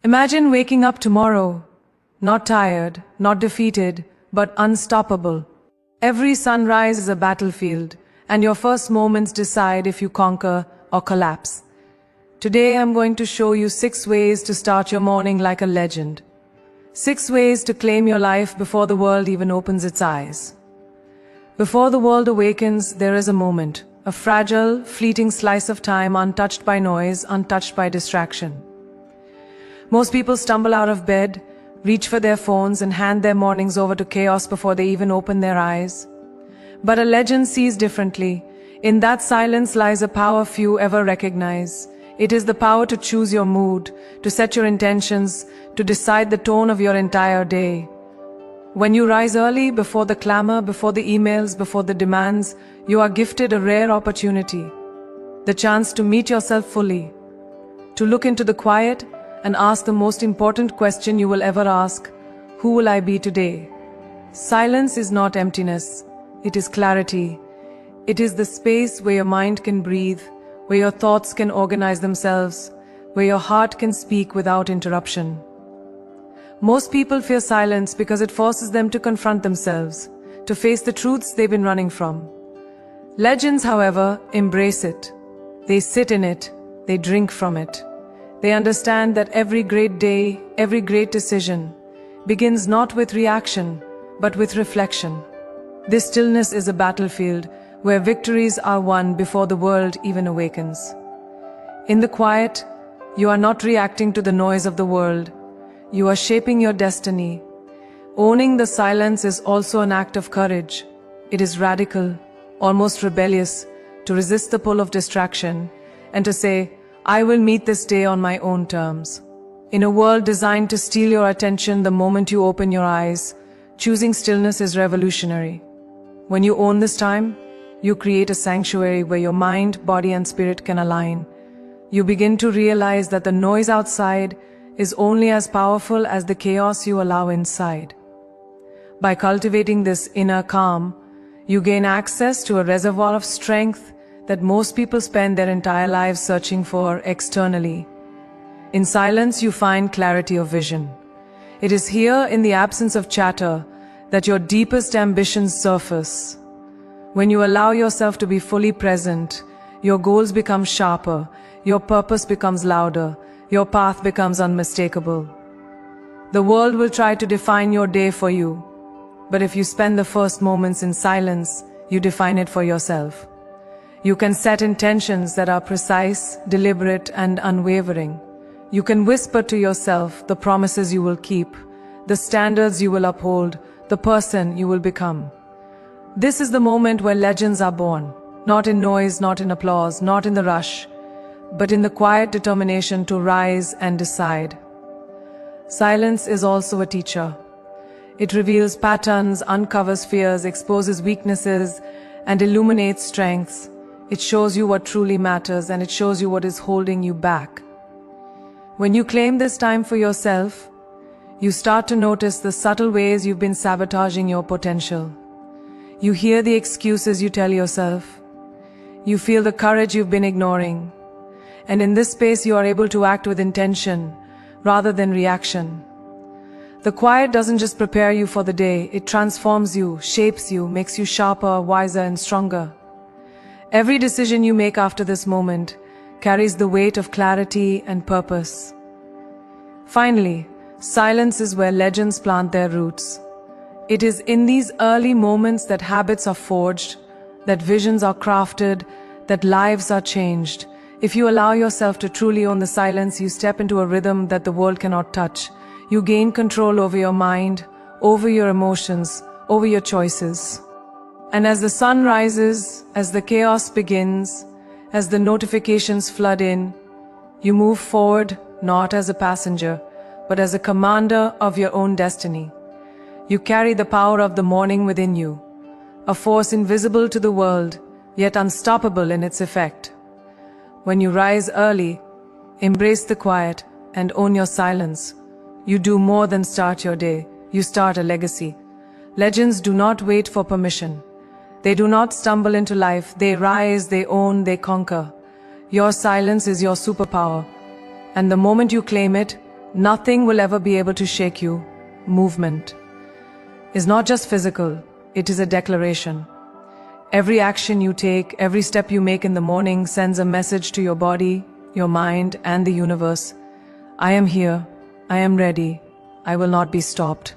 Imagine waking up tomorrow, not tired, not defeated, but unstoppable. Every sunrise is a battlefield, and your first moments decide if you conquer or collapse. Today I'm going to show you 6 ways to start your morning like a legend. 6 ways to claim your life before the world even opens its eyes. Before the world awakens, there is a moment, a fragile, fleeting slice of time untouched by noise, untouched by distraction. Most people stumble out of bed, reach for their phones and hand their mornings over to chaos before they even open their eyes. But a legend sees differently. In that silence lies a power few ever recognize. It is the power to choose your mood, to set your intentions, to decide the tone of your entire day. When you rise early, before the clamor, before the emails, before the demands, you are gifted a rare opportunity. The chance to meet yourself fully. To look into the quiet and ask the most important question you will ever ask: who will I be today? Silence is not emptiness, it is clarity. It is the space where your mind can breathe, where your thoughts can organize themselves, where your heart can speak without interruption. Most people fear silence because it forces them to confront themselves, to face the truths they've been running from. Legends, however, embrace it. They sit in it, they drink from it. They understand that every great day, every great decision begins not with reaction, but with reflection. This stillness is a battlefield where victories are won before the world even awakens. In the quiet, you are not reacting to the noise of the world. You are shaping your destiny. Owning the silence is also an act of courage. It is radical, almost rebellious, to resist the pull of distraction and to say, I will meet this day on my own terms. In a world designed to steal your attention the moment you open your eyes, choosing stillness is revolutionary. When you own this time, you create a sanctuary where your mind, body and spirit can align. You begin to realize that the noise outside is only as powerful as the chaos you allow inside. By cultivating this inner calm, you gain access to a reservoir of strength that most people spend their entire lives searching for externally. In silence, you find clarity of vision. It is here, in the absence of chatter, that your deepest ambitions surface. When you allow yourself to be fully present, your goals become sharper, your purpose becomes louder, your path becomes unmistakable. The world will try to define your day for you, but if you spend the first moments in silence, you define it for yourself. You can set intentions that are precise, deliberate, and unwavering. You can whisper to yourself the promises you will keep, the standards you will uphold, the person you will become. This is the moment where legends are born, not in noise, not in applause, not in the rush, but in the quiet determination to rise and decide. Silence is also a teacher. It reveals patterns, uncovers fears, exposes weaknesses, and illuminates strengths. It shows you what truly matters, and it shows you what is holding you back. When you claim this time for yourself, you start to notice the subtle ways you've been sabotaging your potential. You hear the excuses you tell yourself. You feel the courage you've been ignoring. And in this space you are able to act with intention rather than reaction. The quiet doesn't just prepare you for the day, it transforms you, shapes you, makes you sharper, wiser, and stronger. Every decision you make after this moment carries the weight of clarity and purpose. Finally, silence is where legends plant their roots. It is in these early moments that habits are forged, that visions are crafted, that lives are changed. If you allow yourself to truly own the silence, you step into a rhythm that the world cannot touch. You gain control over your mind, over your emotions, over your choices. And as the sun rises, as the chaos begins, as the notifications flood in, you move forward not as a passenger, but as a commander of your own destiny. You carry the power of the morning within you, a force invisible to the world, yet unstoppable in its effect. When you rise early, embrace the quiet, and own your silence, you do more than start your day, you start a legacy. Legends do not wait for permission. They do not stumble into life, they rise, they own, they conquer. Your silence is your superpower, and the moment you claim it, Nothing will ever be able to shake you. Movement is not just physical, it is a declaration. Every action you take, every step you make in the morning sends a message to your body, your mind, and the universe. I am here. I am ready. I will not be stopped.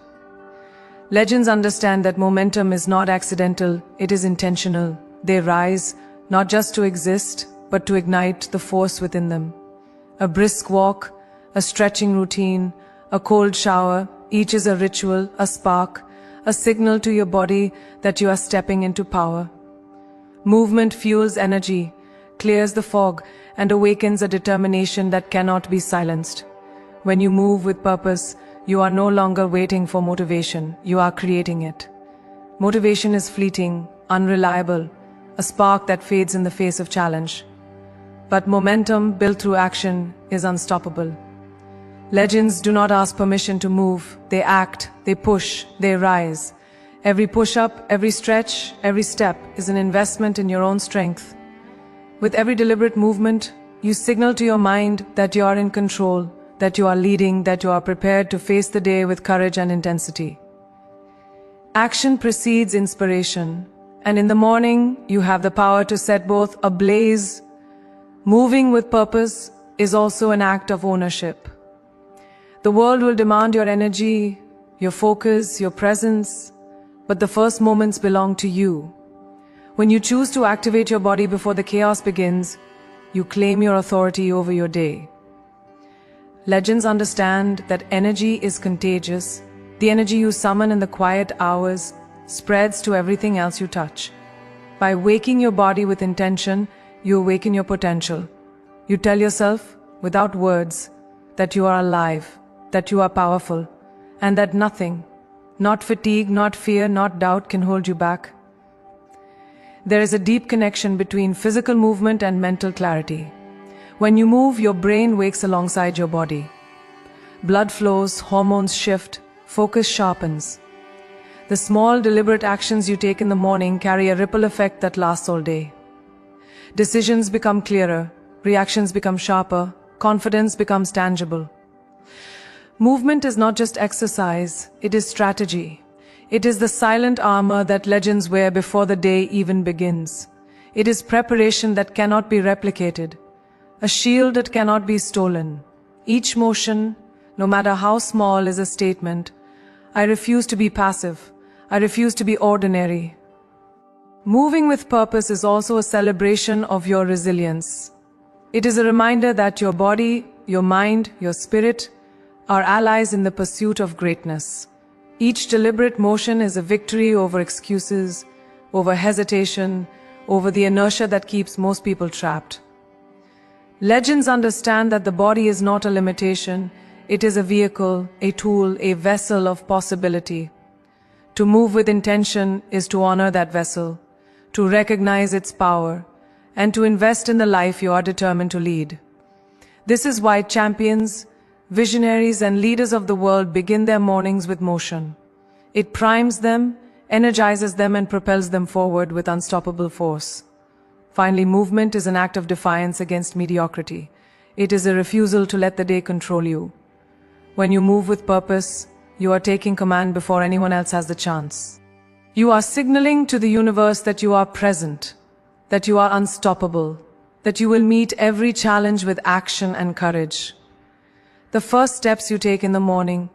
Legends understand that momentum is not accidental, it is intentional. They rise, not just to exist, but to ignite the force within them. A brisk walk, a stretching routine, a cold shower, each is a ritual, a spark, a signal to your body that you are stepping into power. Movement fuels energy, clears the fog, and awakens a determination that cannot be silenced. When you move with purpose, you are no longer waiting for motivation, you are creating it. Motivation is fleeting, unreliable, a spark that fades in the face of challenge. But momentum built through action is unstoppable. Legends do not ask permission to move, they act, they push, they rise. Every push-up, every stretch, every step is an investment in your own strength. With every deliberate movement, you signal to your mind that you are in control, that you are leading, that you are prepared to face the day with courage and intensity. Action precedes inspiration, and in the morning you have the power to set both ablaze. Moving with purpose is also an act of ownership. The world will demand your energy, your focus, your presence, but the first moments belong to you. When you choose to activate your body before the chaos begins, you claim your authority over your day. Legends understand that energy is contagious. The energy you summon in the quiet hours spreads to everything else you touch. By waking your body with intention, you awaken your potential. You tell yourself, without words, that you are alive, that you are powerful, and that nothing, not fatigue, not fear, not doubt can hold you back. There is a deep connection between physical movement and mental clarity. When you move, your brain wakes alongside your body. Blood flows, hormones shift, focus sharpens. The small, deliberate actions you take in the morning carry a ripple effect that lasts all day. Decisions become clearer, reactions become sharper, confidence becomes tangible. Movement is not just exercise, it is strategy. It is the silent armor that legends wear before the day even begins. It is preparation that cannot be replicated. A shield that cannot be stolen. Each motion, no matter how small, is a statement. I refuse to be passive. I refuse to be ordinary. Moving with purpose is also a celebration of your resilience. It is a reminder that your body, your mind, your spirit are allies in the pursuit of greatness. Each deliberate motion is a victory over excuses, over hesitation, over the inertia that keeps most people trapped. Legends understand that the body is not a limitation, it is a vehicle, a tool, a vessel of possibility. To move with intention is to honor that vessel, to recognize its power, and to invest in the life you are determined to lead. This is why champions, visionaries, and leaders of the world begin their mornings with motion. It primes them, energizes them, and propels them forward with unstoppable force. Finally, movement is an act of defiance against mediocrity. It is a refusal to let the day control you. When you move with purpose, you are taking command before anyone else has the chance. You are signaling to the universe that you are present, that you are unstoppable, that you will meet every challenge with action and courage. The first steps you take in the morning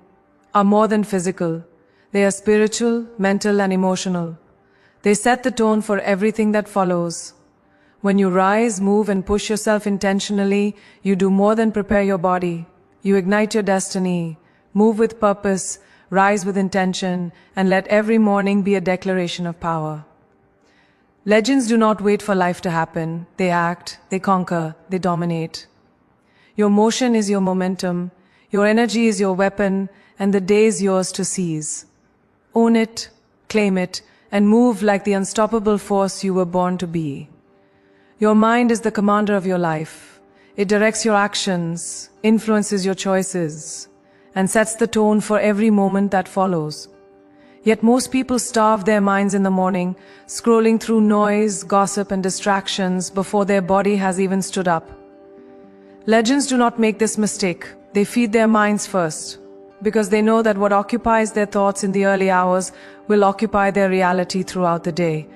are more than physical. They are spiritual, mental, and emotional. They set the tone for everything that follows. When you rise, move, and push yourself intentionally, you do more than prepare your body. You ignite your destiny, move with purpose, rise with intention, and let every morning be a declaration of power. Legends do not wait for life to happen. They act, they conquer, they dominate. Your motion is your momentum, your energy is your weapon, and the day is yours to seize. Own it, claim it, and move like the unstoppable force you were born to be. Your mind is the commander of your life. It directs your actions, influences your choices, and sets the tone for every moment that follows. Yet most people starve their minds in the morning, scrolling through noise, gossip, and distractions before their body has even stood up. Legends do not make this mistake. They feed their minds first, because they know that what occupies their thoughts in the early hours will occupy their reality throughout the day.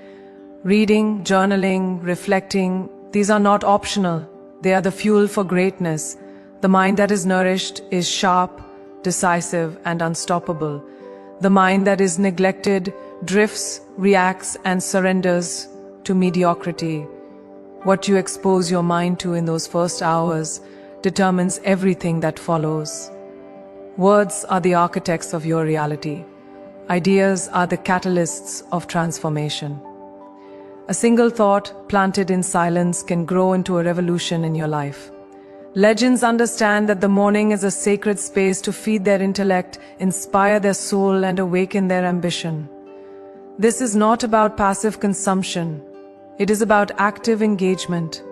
Reading, journaling, reflecting, these are not optional. They are the fuel for greatness. The mind that is nourished is sharp, decisive, and unstoppable. The mind that is neglected drifts, reacts, and surrenders to mediocrity. What you expose your mind to in those first hours determines everything that follows. Words are the architects of your reality. Ideas are the catalysts of transformation. A single thought planted in silence can grow into a revolution in your life. Legends understand that the morning is a sacred space to feed their intellect, inspire their soul, and awaken their ambition. This is not about passive consumption. It is about active engagement.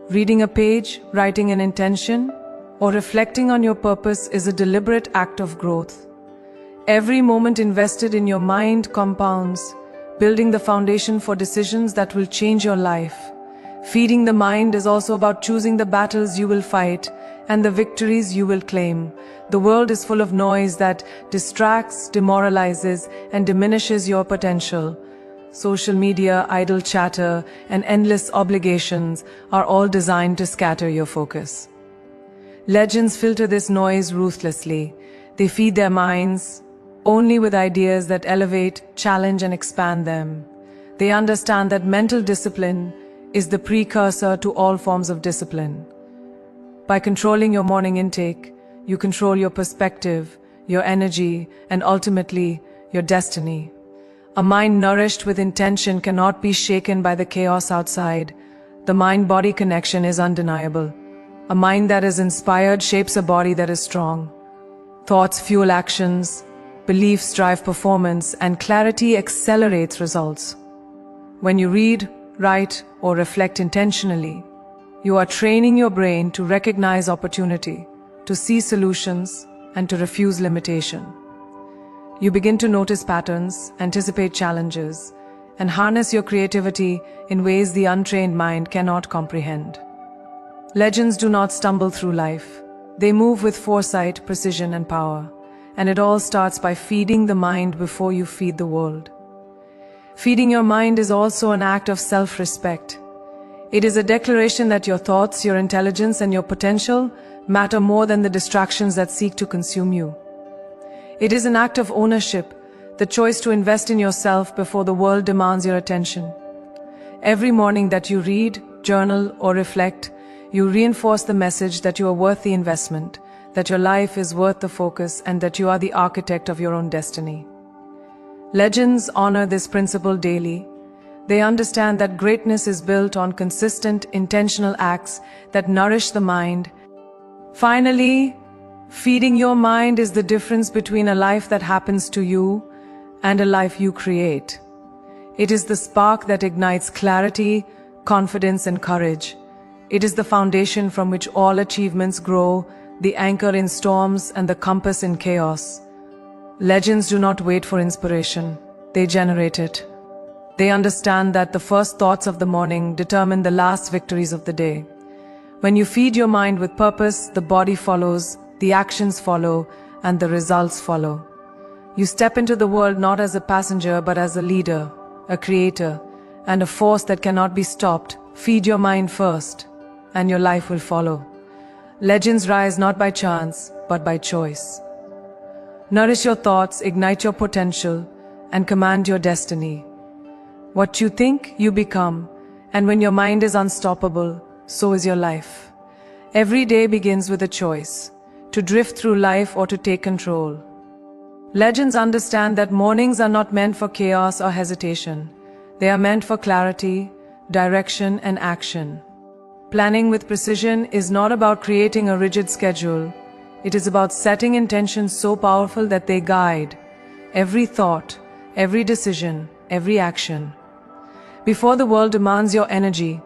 Reading a page, writing an intention, or reflecting on your purpose is a deliberate act of growth. Every moment invested in your mind compounds, building the foundation for decisions that will change your life. Feeding the mind is also about choosing the battles you will fight and the victories you will claim. The world is full of noise that distracts, demoralizes, and diminishes your potential. Social media, idle chatter, and endless obligations are all designed to scatter your focus. Legends filter this noise ruthlessly. They feed their minds only with ideas that elevate, challenge, and expand them. They understand that mental discipline is the precursor to all forms of discipline. By controlling your morning intake, you control your perspective, your energy, and ultimately, your destiny. A mind nourished with intention cannot be shaken by the chaos outside. The mind-body connection is undeniable. A mind that is inspired shapes a body that is strong. Thoughts fuel actions, beliefs drive performance, and clarity accelerates results. When you read, write, or reflect intentionally, you are training your brain to recognize opportunity, to see solutions, and to refuse limitation. You begin to notice patterns, anticipate challenges, and harness your creativity in ways the untrained mind cannot comprehend. Legends do not stumble through life. They move with foresight, precision, and power. And it all starts by feeding the mind before you feed the world. Feeding your mind is also an act of self-respect. It is a declaration that your thoughts, your intelligence, and your potential matter more than the distractions that seek to consume you. It is an act of ownership, the choice to invest in yourself before the world demands your attention. Every morning that you read, journal, or reflect, you reinforce the message that you are worth the investment, that your life is worth the focus, and that you are the architect of your own destiny. Legends honor this principle daily. They understand that greatness is built on consistent, intentional acts that nourish the mind. Finally, feeding your mind is the difference between a life that happens to you and a life you create. It is the spark that ignites clarity, confidence, and courage. It is the foundation from which all achievements grow, the anchor in storms and the compass in chaos. Legends do not wait for inspiration. They generate it. They understand that the first thoughts of the morning determine the last victories of the day. When you feed your mind with purpose, the body follows, the actions follow, and the results follow. You step into the world not as a passenger but as a leader, a creator, and a force that cannot be stopped. Feed your mind first, and your life will follow. Legends rise not by chance, but by choice. Nourish your thoughts, ignite your potential, and command your destiny. What you think, you become, and when your mind is unstoppable, so is your life. Every day begins with a choice, to drift through life or to take control. Legends understand that mornings are not meant for chaos or hesitation. They are meant for clarity, direction, and action. Planning with precision is not about creating a rigid schedule. It is about setting intentions so powerful that they guide every thought, every decision, every action. Before the world demands your energy,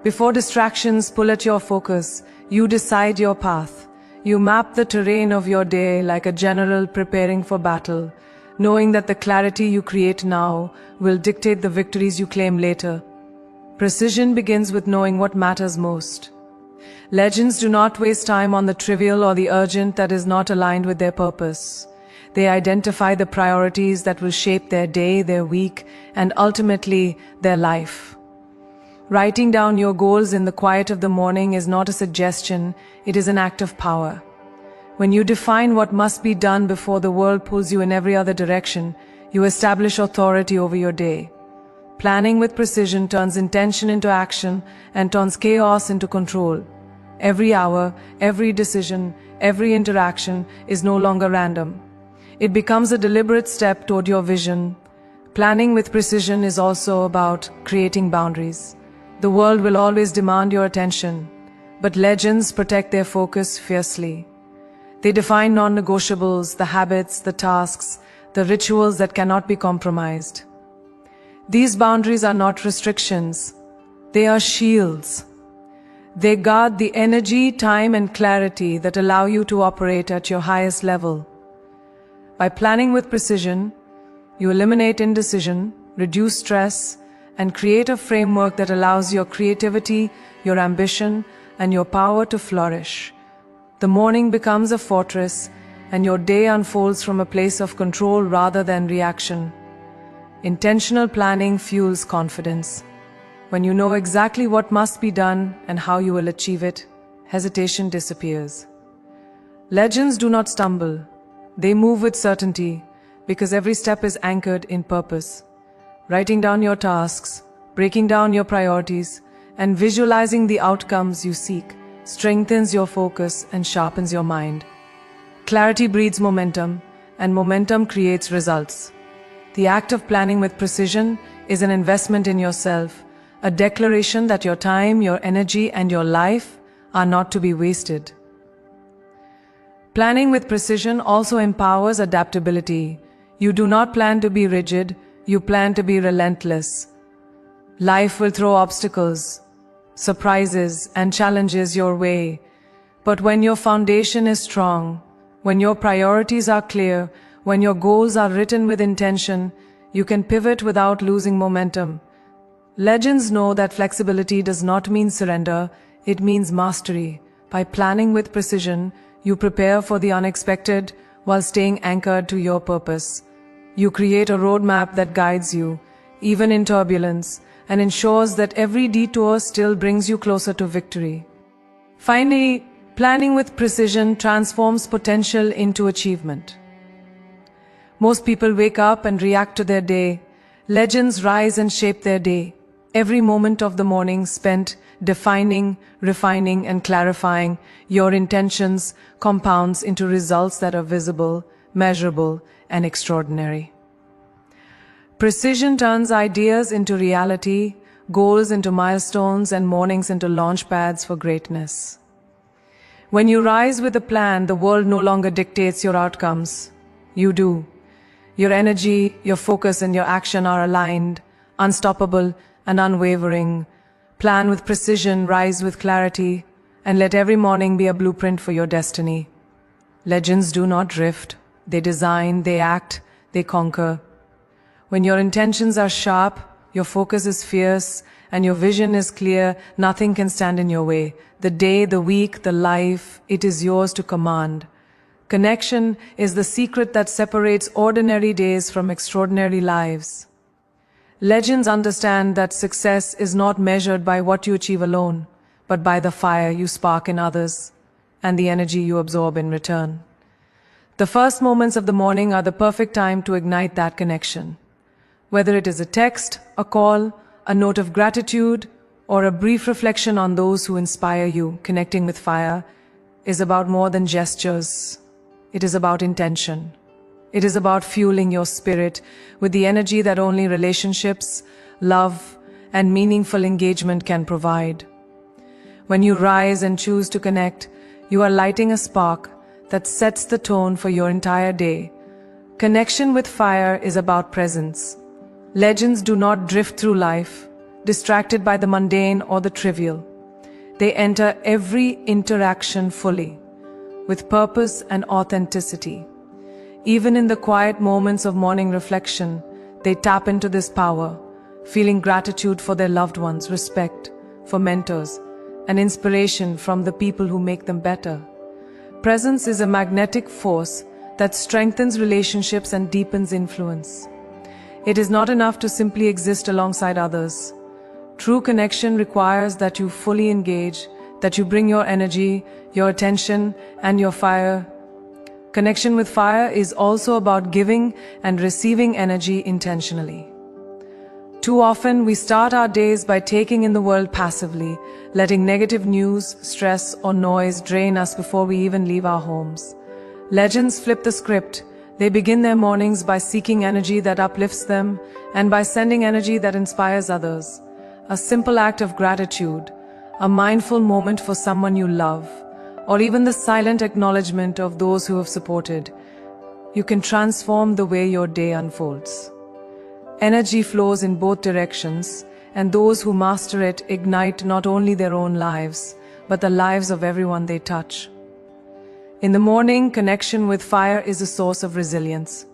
before distractions pull at your focus, you decide your path. You map the terrain of your day like a general preparing for battle, knowing that the clarity you create now will dictate the victories you claim later. Precision begins with knowing what matters most. Legends do not waste time on the trivial or the urgent that is not aligned with their purpose. They identify the priorities that will shape their day, their week, and ultimately their life. Writing down your goals in the quiet of the morning is not a suggestion, it is an act of power. When you define what must be done before the world pulls you in every other direction, you establish authority over your day. Planning with precision turns intention into action and turns chaos into control. Every hour, every decision, every interaction is no longer random. It becomes a deliberate step toward your vision. Planning with precision is also about creating boundaries. The world will always demand your attention, but legends protect their focus fiercely. They define non-negotiables, the habits, the tasks, the rituals that cannot be compromised. These boundaries are not restrictions, they are shields. They guard the energy, time, and clarity that allow you to operate at your highest level. By planning with precision, you eliminate indecision, reduce stress, and create a framework that allows your creativity, your ambition, and your power to flourish. The morning becomes a fortress, and your day unfolds from a place of control rather than reaction. Intentional planning fuels confidence. When you know exactly what must be done and how you will achieve it, hesitation disappears. Legends do not stumble. They move with certainty because every step is anchored in purpose. Writing down your tasks, breaking down your priorities, and visualizing the outcomes you seek strengthens your focus and sharpens your mind. Clarity breeds momentum, and momentum creates results. The act of planning with precision is an investment in yourself, a declaration that your time, your energy, and your life are not to be wasted. Planning with precision also empowers adaptability. You do not plan to be rigid, you plan to be relentless. Life will throw obstacles, surprises, and challenges your way. But when your foundation is strong, when your priorities are clear, when your goals are written with intention, you can pivot without losing momentum. Legends know that flexibility does not mean surrender, it means mastery. By planning with precision, you prepare for the unexpected while staying anchored to your purpose. You create a roadmap that guides you, even in turbulence, and ensures that every detour still brings you closer to victory. Finally, planning with precision transforms potential into achievement. Most people wake up and react to their day. Legends rise and shape their day. Every moment of the morning spent defining, refining, and clarifying your intentions compounds into results that are visible, measurable, and extraordinary. Precision turns ideas into reality, goals into milestones, and mornings into launch pads for greatness. When you rise with a plan, the world no longer dictates your outcomes. You do. Your energy, your focus, and your action are aligned, unstoppable, and unwavering. Plan with precision, rise with clarity, and let every morning be a blueprint for your destiny. Legends do not drift. They design, they act, they conquer. When your intentions are sharp, your focus is fierce, and your vision is clear, nothing can stand in your way. The day, the week, the life, it is yours to command. Connection is the secret that separates ordinary days from extraordinary lives. Legends understand that success is not measured by what you achieve alone, but by the fire you spark in others and the energy you absorb in return. The first moments of the morning are the perfect time to ignite that connection. Whether it is a text, a call, a note of gratitude, or a brief reflection on those who inspire you, connecting with fire is about more than gestures. It is about intention. It is about fueling your spirit with the energy that only relationships, love, and meaningful engagement can provide. When you rise and choose to connect, you are lighting a spark that sets the tone for your entire day. Connection with fire is about presence. Legends do not drift through life, distracted by the mundane or the trivial. They enter every interaction fully, with purpose and authenticity. Even in the quiet moments of morning reflection, they tap into this power, feeling gratitude for their loved ones, respect for mentors, and inspiration from the people who make them better. Presence is a magnetic force that strengthens relationships and deepens influence. It is not enough to simply exist alongside others. True connection requires that you fully engage, that you bring your energy, your attention, and your fire. Connection with fire is also about giving and receiving energy intentionally. Too often, we start our days by taking in the world passively, letting negative news, stress, or noise drain us before we even leave our homes. Legends flip the script. They begin their mornings by seeking energy that uplifts them and by sending energy that inspires others. A simple act of gratitude, a mindful moment for someone you love, or even the silent acknowledgement of those who have supported, you can transform the way your day unfolds. Energy flows in both directions, and those who master it ignite not only their own lives, but the lives of everyone they touch. In the morning, connection with fire is a source of resilience.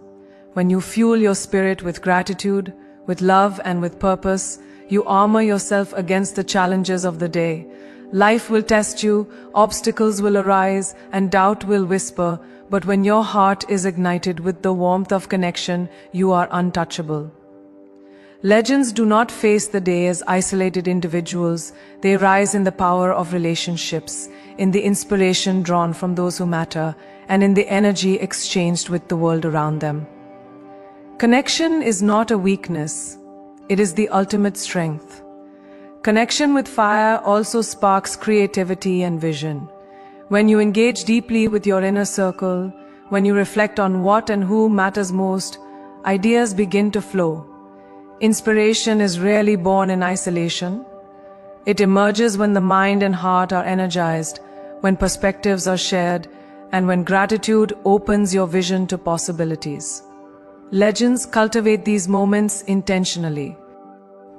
When you fuel your spirit with gratitude, with love, and with purpose, you armor yourself against the challenges of the day. Life will test you, obstacles will arise, and doubt will whisper, but when your heart is ignited with the warmth of connection, you are untouchable. Legends do not face the day as isolated individuals. They rise in the power of relationships, in the inspiration drawn from those who matter, and in the energy exchanged with the world around them. Connection is not a weakness. It is the ultimate strength. Connection with fire also sparks creativity and vision. When you engage deeply with your inner circle, when you reflect on what and who matters most, ideas begin to flow. Inspiration is rarely born in isolation. It emerges when the mind and heart are energized, when perspectives are shared, and when gratitude opens your vision to possibilities. Legends cultivate these moments intentionally.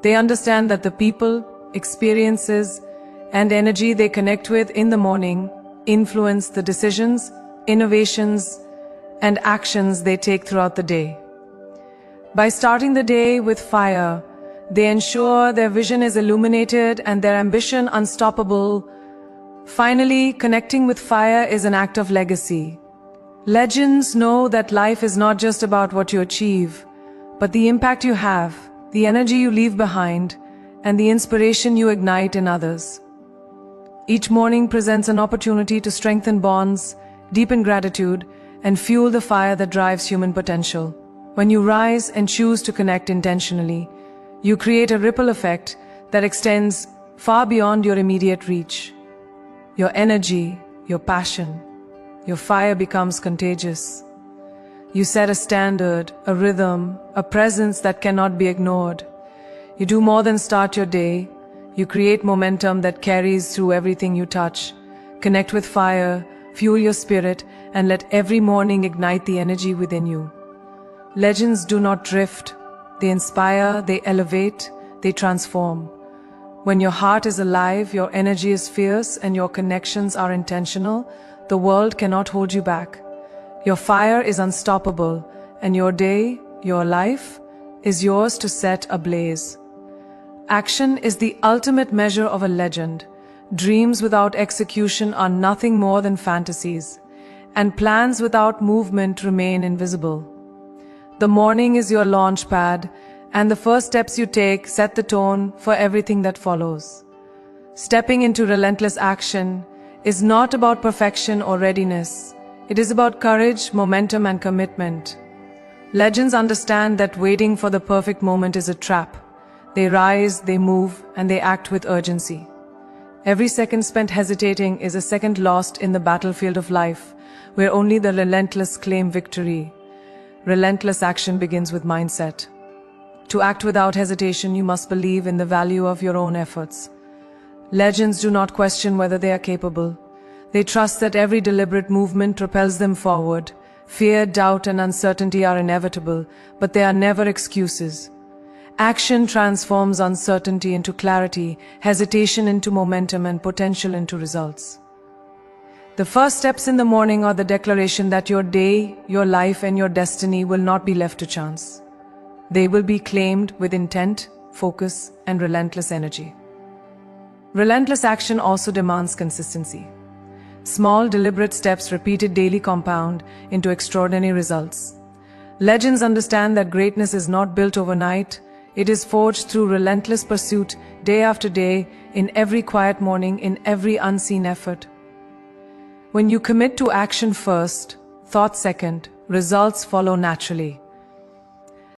They understand that the people, experiences, and energy they connect with in the morning influence the decisions, innovations, and actions they take throughout the day. By starting the day with fire, they ensure their vision is illuminated and their ambition unstoppable. Finally, connecting with fire is an act of legacy. Legends know that life is not just about what you achieve, but the impact you have, the energy you leave behind, and the inspiration you ignite in others. Each morning presents an opportunity to strengthen bonds, deepen gratitude, and fuel the fire that drives human potential. When you rise and choose to connect intentionally, you create a ripple effect that extends far beyond your immediate reach. Your energy, your passion, your fire becomes contagious. You set a standard, a rhythm, a presence that cannot be ignored. You do more than start your day. You create momentum that carries through everything you touch. Connect with fire, fuel your spirit, and let every morning ignite the energy within you. Legends do not drift. They inspire, they elevate, they transform. When your heart is alive, your energy is fierce, and your connections are intentional, the world cannot hold you back. Your fire is unstoppable, and your day, your life, is yours to set ablaze. Action is the ultimate measure of a legend. Dreams without execution are nothing more than fantasies, and plans without movement remain invisible. The morning is your launch pad, and the first steps you take set the tone for everything that follows. Stepping into relentless action is not about perfection or readiness. It is about courage, momentum, and commitment. Legends understand that waiting for the perfect moment is a trap. They rise, they move, and they act with urgency. Every second spent hesitating is a second lost in the battlefield of life, where only the relentless claim victory. Relentless action begins with mindset. To act without hesitation, you must believe in the value of your own efforts. Legends do not question whether they are capable. They trust that every deliberate movement propels them forward. Fear, doubt, and uncertainty are inevitable, but they are never excuses. Action transforms uncertainty into clarity, hesitation into momentum, and potential into results. The first steps in the morning are the declaration that your day, your life, and your destiny will not be left to chance. They will be claimed with intent, focus, and relentless energy. Relentless action also demands consistency. Small, deliberate steps repeated daily compound into extraordinary results. Legends understand that greatness is not built overnight. It is forged through relentless pursuit, day after day, in every quiet morning, in every unseen effort. When you commit to action first, thought second, results follow naturally.